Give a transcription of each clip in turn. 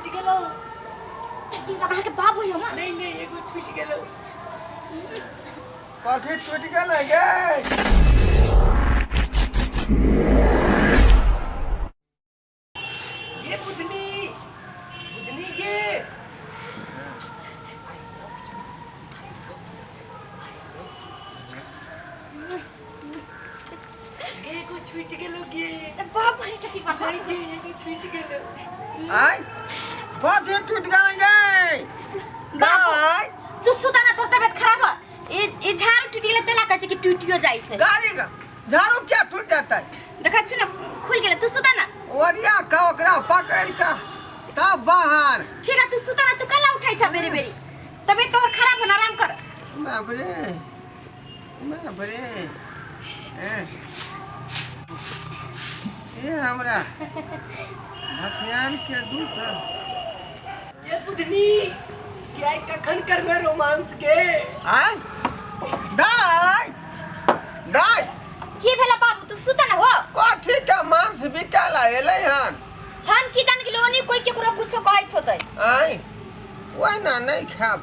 छूट गेलो टट्टी लगा के बाबू हम नहीं एगो छूट गेलो कथी छूट गेल गे ये बुधनी के एगो छूट गेलो गे बाबू है टट्टी बाबू नहीं गे एगो छूट गेलो आई कथी छूट गेल गे गाय तू सुता ना तोर तबियत खराब है ए झाड़ू टूटी गेले तेला कहै छै कि टूटियो जाइ छै गाड़ी का झाड़ू क्या टूट जाता है देखा छु ना खुल गेले तू सुता ना ओरिया का ओकरा पकड़ का तब बाहर ठीक है तू सुता ना तू कल्ला उठाई छ बेरी बेरी तबियत तोर खराब है आराम कर बाप रे ये हमरा हथियार के दूत ये बुधनी क्या कखन करबे रोमांस के आय दाय दाय की भेला बाबू तू सुता ना हो कथी के मांस बिकाला एलै हन हम की जान के लोनी कोई केकरो कुछो कहैत होतै आय ओइ ना नहीं खाब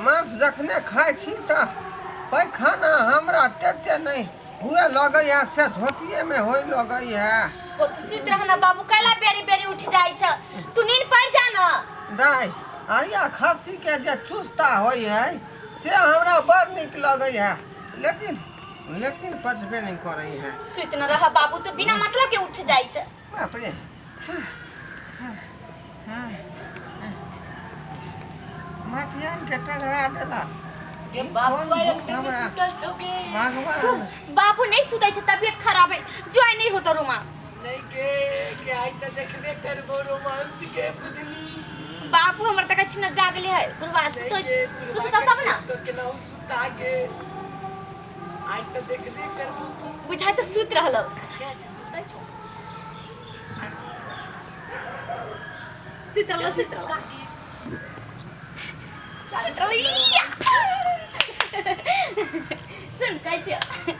मांस जखने खाइ छी त पैखाना हमरा तेते नहीं हुए लगै है से धोतिए में होय लगै है ओ तू सुत रहना बाबू कैला बेरी बेरी उठ जाइ छ तू नींद पड़ जा ना दाय आरिया खस्सी के जे चुस्ता होय है से हमरा बड़ निक लगै है लेकिन पचबे नहीं करै है सुत न रह बाबू तू बिना मतलब के उठ जाइ छ बाप रे माटियान के टंगरा देला ये बाबू एक में सुतल छौगे भगवान बाबू नहीं सुतै छ तबियत खराब है जोय नहीं होत रूमा नहीं के आई त देखबे करबो रोमांस के बुधनी बाबू हमर तक छिन जागले है बुढ़वा सुत तब ना तो केना सुता के आई त देखबे करबो बुझा छ सुत रहलो सुतै छौ सुतलो सुन कह छ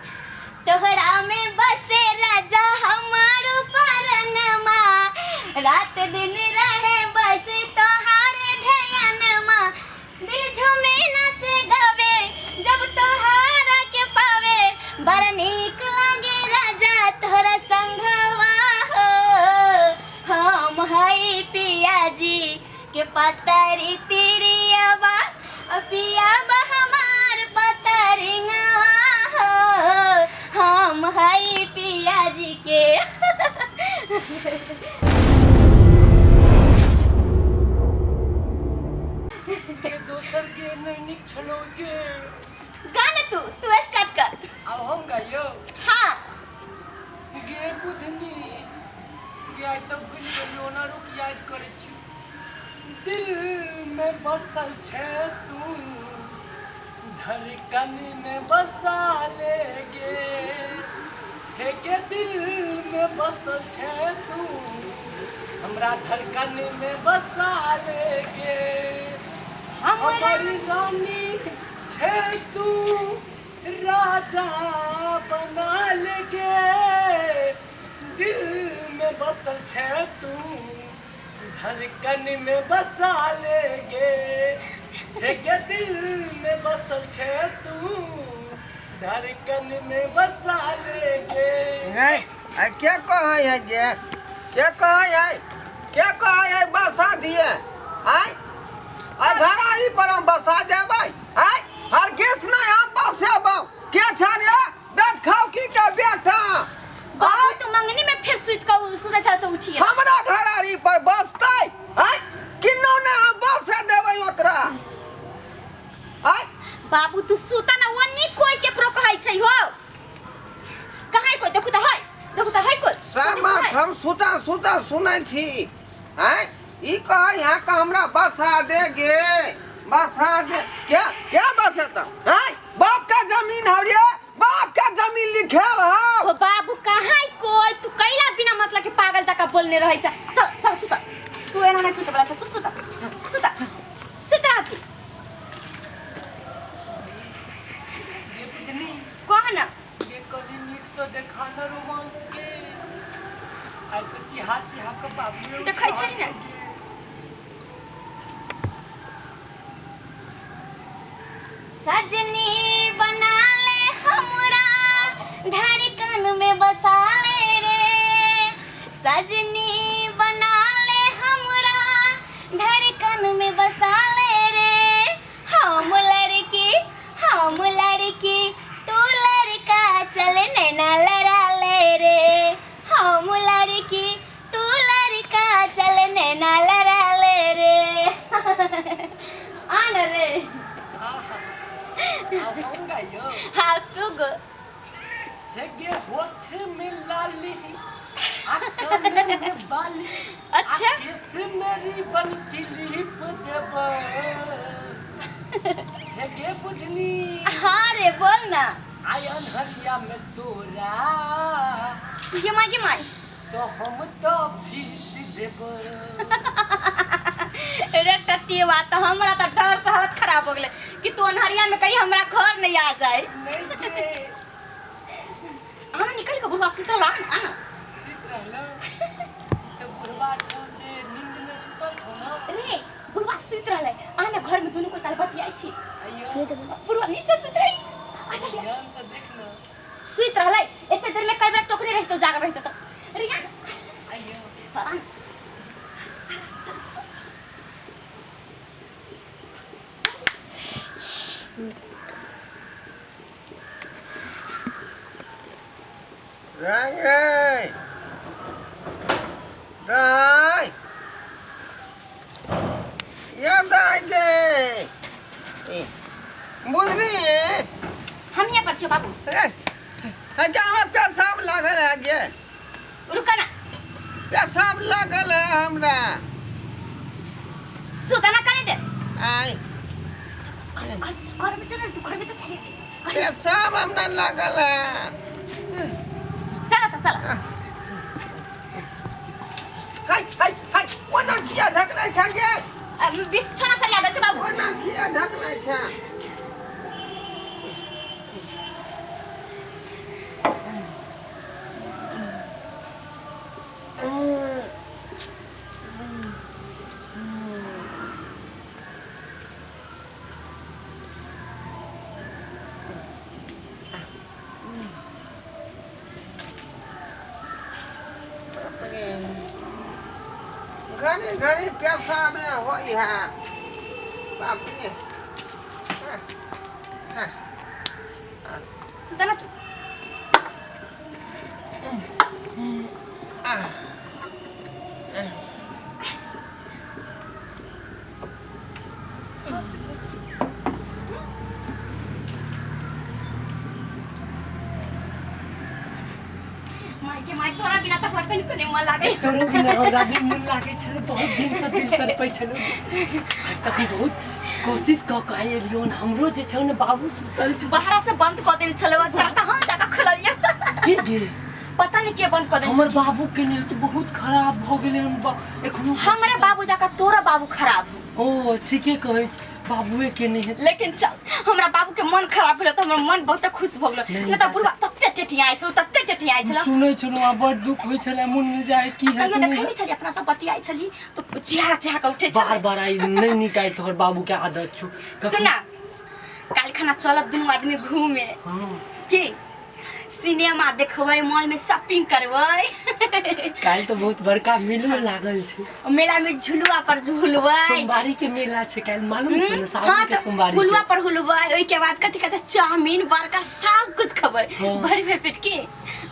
तोहरा में बसे राजा हमारो परनमा रात दिन रहे बस तोहारे ध्यानमा दिल झूमे नाचे गावे जब तोहारा के पावे बड़ नीक लागे राजा तोहरा संगवा हो हम हई पिया जी के पतरी तिरियावा पिया हमार पतरिंगा हो हम हई पिया जी के दोसर के नहीं छलोगे गाना तू स्टार्ट कर अब हम गाइयो हाँ गे बुधनी के आई तो भूल गेलियो ना रुक याद करे छी दिल में बसल छे तू धड़कन में बसा लेगे हे के दिल में बसल छे तू हमरा धड़कन में बसा लेगे हमारी रानी छे तू राजा बना लेगे दिल में बसल छे तू धड़कन में बसा लेगे के दिल में बसल छे तू धड़कन में बसा लेगे क्या कहा है गे क्या कहा है बसा दिए आय घरारी पर हम बसा देबै आय हर केस नहीं हम बसेबौ के छारे बैठ खाओ की के बेटा बाबू तो मंगनी में फिर सुतै था से उठिए हमरा घरारी पर बसतै आय किन्नो ने हम बसे देबै ओकरा आय बाबू तू सुता ना वन्नी कोई केकरो कहै छै हो कहै कोई देखु त है कोई सब बात हम सुता सुनै छी आय ई कहै है कि हमरा बसा दे गे बसा दे क्या बसता आय बाप का जमीन है रे बाप का जमीन लिखेल है ओ बाबू कहै कोई तू कैला बिना मतलब के पागल जका बोलने रहै छ चल सुता तू एना नहीं सुते बला छ तू सुता तू ये बुधनी कह ना ये कभी नीक से देखाना रोमांस के आई तो चिहा के बाबू देखै छै ना सजनी बना ले हमरा धड़कन में बसा ले रे, सजनी बना ले हमरा धड़कन में बसा ले रे। हम लड़की तू लड़का चल नैना लड़ा ले रे, हम लड़की तू लड़का चल नैना लड़ा ले रे। आन रे हाँ तू गो हेगे होठ में लाली आँखों में बाली, अच्छा केस मेरी बन की लिप देब। हेगे बुधनी हाँ रे बोल ना। आयन हरिया में तोरा गिमाई तो हम तो फीस देब। रे टट्टिया तो हमरा तो डर से हालत खराब हो गेले कि तू अनहरिया में कहीं हमरा घर नहीं आ जाए। नहीं के आना निकल के बुढ़वा सुतल आना सीत रहलो तो बुढ़वा छौ से नींद में सुतल छौ ना। रे बुढ़वा सुत रहले आना घर में दोनों को ताल बतियाई छी। आइयो बुढ़वा नीचे सुत रही आजा ध्यान से देखना। सुत रहले एते देर में कई बार टोकरे रहतो जाग रहतो तो रे यार आइयो आना Rai, Rai, ya Rai ke, बुझली हम यहाँ पर छे बाबू। क्या हमें पेशाब लागल है गे, रुका ना पेशाब लागल है हमरा। सुता ना करने दे। आई घर में चल तू घर में चल पेशाब हमरा लागल है। चला तो चला हाय हाय हाय वो ना किया ढकना छा गे, बिछौना सर याद है बाबू। वो ना किया ढकना छा। घनी घनी पेशाब में होई है बाप रे। सुता ना तू माई तोरा बिना तो घर पे नहीं करे मन लागे। तोरो बिना हमरा भी मन लागे छले, बहुत दिन से दिल तड़पै छले। आज तक बहुत कोशिश क के आइलियोन, हमरो जे छ ने बाबू सुतल छ बाहर से बंद कर देल छले करता हम जाके खोलिया। की गे पता नहीं के बंद कर देल। हमर बाबू के ने तो बहुत खराब भ गेले। हम एखनो हमरे बाबू जाका तोरा बाबू खराब हो। ओ ठीके कहै छ, बाबूए के नहीं। लेकिन चल हमरा बाबू के मन खराब भेल तो हमर मन बहुत खुश भ गेल। न त बुढ़वा तत्ते टेटियाइ छौ तत्ते टेटियाइ छौ। सुनै छलो आ बड़ दुख होय छले, मन में जाय की है। कहियो देखै नहीं छली अपना सब बतियाइ छली तो चिहा चिहा के उठे बार छली। बार आई नहीं निकाय तोहर बाबू के आदत छ। सुना काल खाना चलब दुनू आदमी घूमे हां के सिनेमा देखबै, मॉल में शॉपिंग करबै। काल तो बहुत बड़का मेला लागल छै। मेला में झुलुआ पर झुलबै। सोमवारी के मेला छै काल, मालूम छै ना? हाँ सावन के तो सोमवारी झुलुआ पर हुलबै, ओइ के बाद कथि कहते चाउमीन बर्गर सब कुछ खबै। हाँ। भर भर पेट के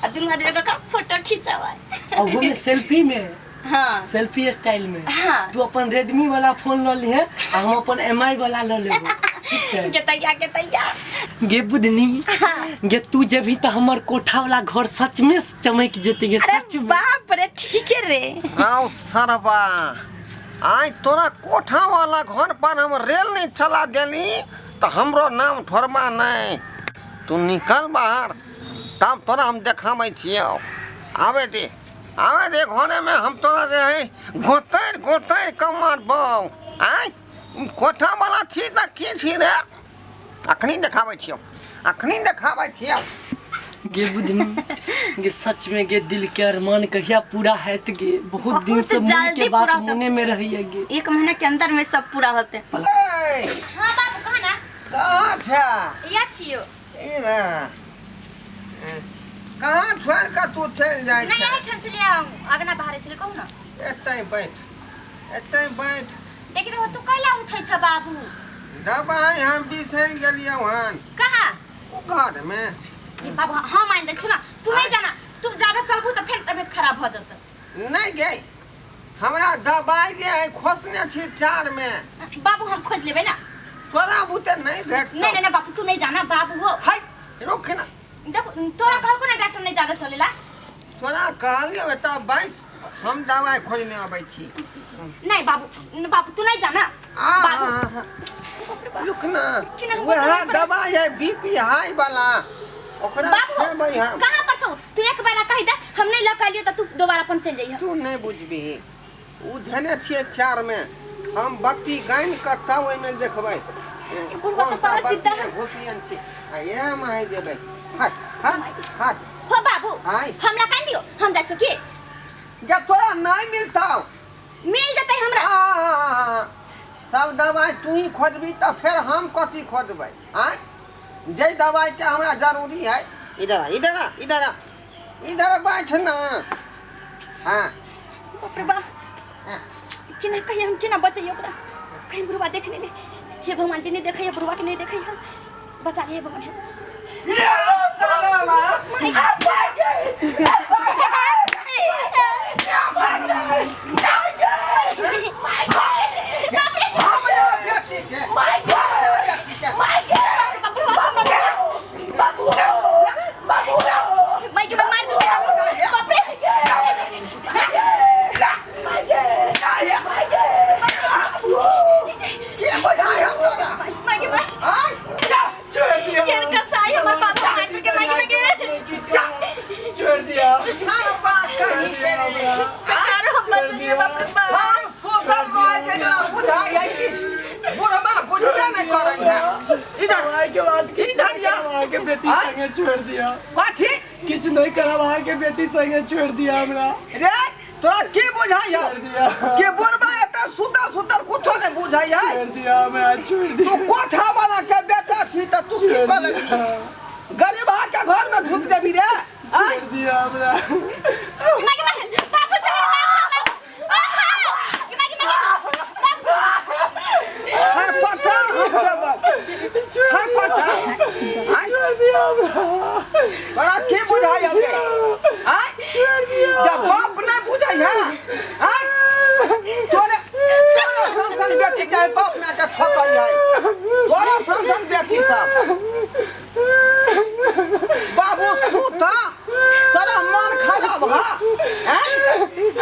आ दुनू आदमी का फोटो खिंचबै। और वो में सेल्फी में, हाँ सेल्फी स्टाइल में। हाँ तू अपन रेडमी वाला फोन ल लिहे आ हम अपन एमआई वाला ल लेबो। ठीक छै के तैया गे बुधनी। गे तू जब भी तो हमर कोठा वाला घर सच में चमक जेते गे, सच अरे में। बाप रे ठीक है रे। राव सरबा आज तोरा कोठा वाला घर पर हम रेल नहीं चला देली तो हमरो नाम ठोरबा नहीं। तू निकल बाहर तब तोरा हम देखाबै छियो। आवे दे घरे में हम तोरा जे है गोतर कमार बाऊ। आय कोठा वाला छी त की छी रे, अखनी देखाबै छियो। गे बुधनी गे सच में गे दिल के अरमान कहिया पूरा हैत गे। बहुत दिन से मन जल्दी के बात पूरा होता। मने में रही है गे। 1 महीने के अंदर में सब पूरा होते। ए, हाँ बाबू कहा ना कहाँ छा या छियो ई रे कहाँ छोड़ के तू चल जाए नहीं यही ठन चलिए अगना बाहर चले कहू ना एतै बैठ देखि तो तू कैला उठै छ बाबू दबाई हम बिसर गेलियै हन कहाँ घर में ए बाबू हम मान दे छु ना तू नहीं जाना तू ज्यादा चलबू तो फिर तबीयत खराब हो जात नहीं गई हमरा दबाई जे है खोसने छी चार में बाबू हम खोज लेबे ना तोरा बुते नहीं भेट नहीं नहीं बाबू तू नहीं जाना बाबू हो हाय रुक ना देखो तोरा घर को ना डॉक्टर नहीं ज्यादा चलेला तोरा कहलियो बेटा 22 हम दवाई खोजने आबै छी नहीं बाबू तू नहीं जाना रुक ना वह दवाई है बीपी हाई वाला ओकरा बाबू कहां पर छौ तू एक बार कहि दे हम नहीं लगा लियो त तू दोबारा अपन चल जइह तू नहीं बुझबी उ धने छिए चार में हम बत्ती गाइन करता ओइ में देखबै गुरबा तो चित्ता घोसियन छी आ ये माय देबै हट हो बाबू हमरा कान दियो हम जा छु की जब तोरा नहीं मिलता मिल जतै हमरा सब दवाई तू ही खोजबी त फिर हम कथी खोजबै हां जे दवाई के हमरा जरूरी है इधर बैठ ना हां बाप रे बा किना कहिए हम किना बचै ओकरा कहीं बुढ़वा देखने ले हे भगवान जी ने देखै हे बुढ़वा के नहीं देखै हे बचा ले भगवान हे ये साला छोड़ दिया बाठी किछ नहीं करा वहां के बेटी संगे छोड़ दिया हमरा रे तोरा की बुझाई है छोड़ दिया के बोलबा एत सुतल कुछो नहीं बुझाई है छोड़ दिया हमरा छोड़ दिया तू कोठा वाला के बेटा छी त तू की कलगी गरीब के घर में ढुक देबी रे छोड़ दिया हमरा बाबू चल हर पटा हम देब हर पटा छोड़ दिया हमरा बड़ा के बुझाई हमके हां छोड़ दिया जब बाप नहीं बुझाई है हां तोरे संसन बेटी जाए बाप में के ठोकल जाए तोरा संसन बेटी सब बाबू सूता तोरा मन खराब है हैं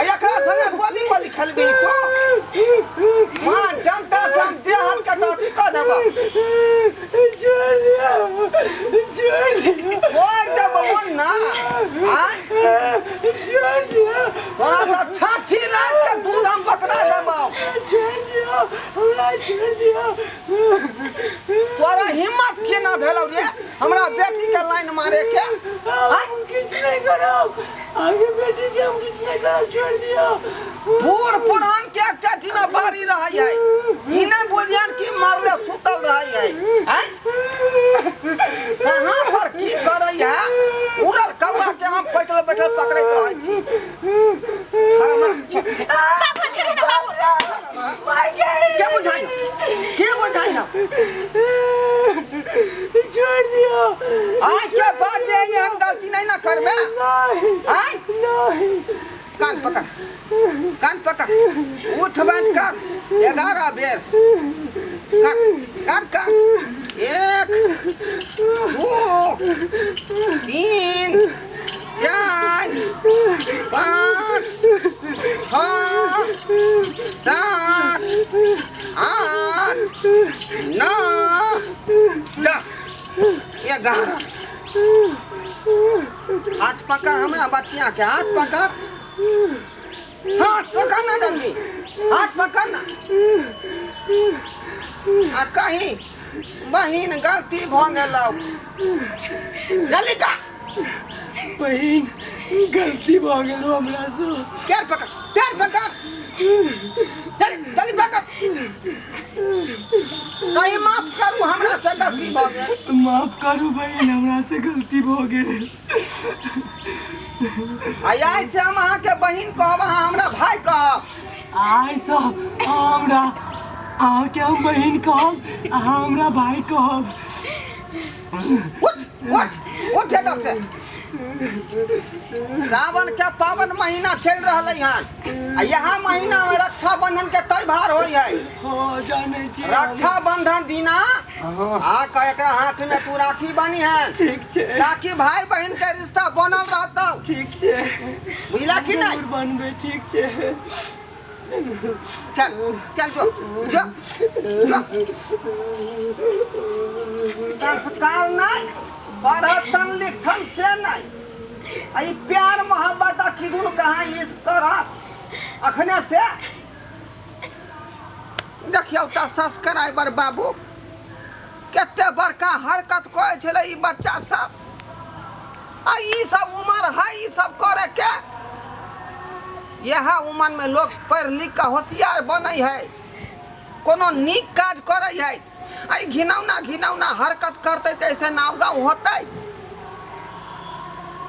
एकरा संगे बोली खेलबी तो मां जनता हम देहन के दाती क देबा छोड़ दिया ओए जब बोल ना हां छोड़ दिया तोरा तो छाठी रात के दूध हम बकरा देबा छोड़ दिया हमरा छोड़ दिया तोरा हिम्मत के ना भेलौ रे हमरा बेटी के लाइन मारे के हम किछ नहीं करब आगे बेटी के हम किछ नहीं करब छोड़ दिया बूढ़ पुरान के चाची में बारी रही है ई नहीं बुझियन की मारले सुतल रही है हैं कहां पर की करई है उड़ल कौवा के हम बैठल पकड़ैत रहै छी बाबू छोड़ दे बाबू के बुझाई छोड़ दिया आज के बाद ये हम गलती नहीं ना करबे नहीं कान पकड़ उठ बैठ कर 11 बेर कर 1 2 3 4 5 6 7 8 9 10 11 हाथ पकड़ हमरा बच्चियां के हाथ पकड़ ना जल्दी हाथ पकड़ ना आ कहीं बहिन गलती भ गेलौ जल्दी का बहिन गलती भ गेलो हमरा से पैर पकड़ जल्दी पकड़। कहीं माफ करू हमरा से गलती भ गेल। माफ करू बहन, हमरा से गलती भ गेल। आई से हम अहाँ के बहिन कहब, अहाँ हमरा भाई कहब। आइ से हमरा अहाँ के हम बहन कहब, अहाँ हमरा भाई कहब। उठ जगह से। सावन के पावन महीना चल रहा है, आ यहाँ महीना में रक्षाबंधन के त्योहार हो है। हाँ जाने छी। रक्षाबंधन दिना आ के एकरा हाथ में तू राखी बनी है। ठीक छे। ताकि भाई बहन के रिश्ता बनल रहता। ठीक छे। बुझला कि नहीं? बनबे। ठीक छे। चल चल जो संस्कार नहीं, पढ़तन लिखन से नहीं। आई प्यार मोहब्बत किदुन कहाँ इस करत अखने से देखियो त सब्सक्राइबर बाबू केते बड़का हरकत करे छले ई बच्चा सब। आ ई सब उम्र है ई सब करे के। यह उम्र में लोग पढ़ लिख के होशियार बने है, कोनो नीक काज करे है। आई घिनौना हरकत करते कैसे नाव गाँव होते।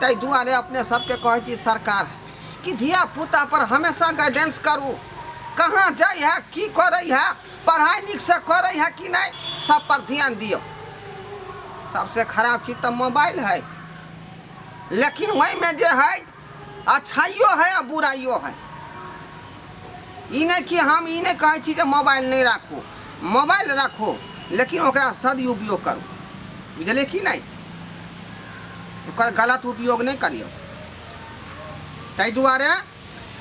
तै दुआरे अपने सबके कहे छी सरकार कि धिया पुता पर हमेशा गाइडेंस करू। कहाँ जाए है, की करे है, पढ़ाई निक से करे है कि नहीं, सब पर ध्यान दियो। सबसे खराब चीज तो मोबाइल है, लेकिन वही में जे है अच्छाइयो है और बुराइयो है। ई नहीं कि हम ई नहीं कहे छी जे मोबाइल नहीं राखू, मोबाइल राखू, लेकिन ओकरा सदुपयोग करू। बुझलिए कि नहीं? ओकर गलत उपयोग नहीं करियो। ताहि दुआरे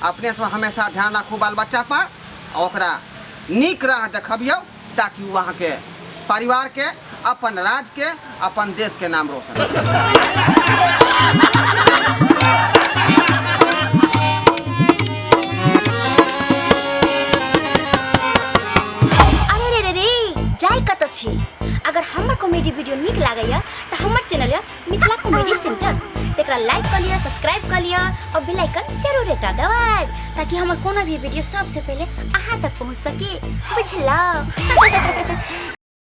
अपने से हमेशा ध्यान रखू बाल बच्चा पर, और ओकरा नीक राह देखबियो, ताकि वो अहाँ के परिवार के, अपन राज्य के, अपन देश के नाम रोशन करे। अगर हमार कॉमेडी वीडियो निक लागैया तो हमार चैनल है मिथिला कॉमेडी सेंटर, तेकरा लाइक कर लिया, सब्सक्राइब कर लिया और बेल आइकन जरूर दबा दबाए, ताकि हमार कोनो भी वीडियो सबसे पहले अहाँ तक पहुंच सके। बुझला?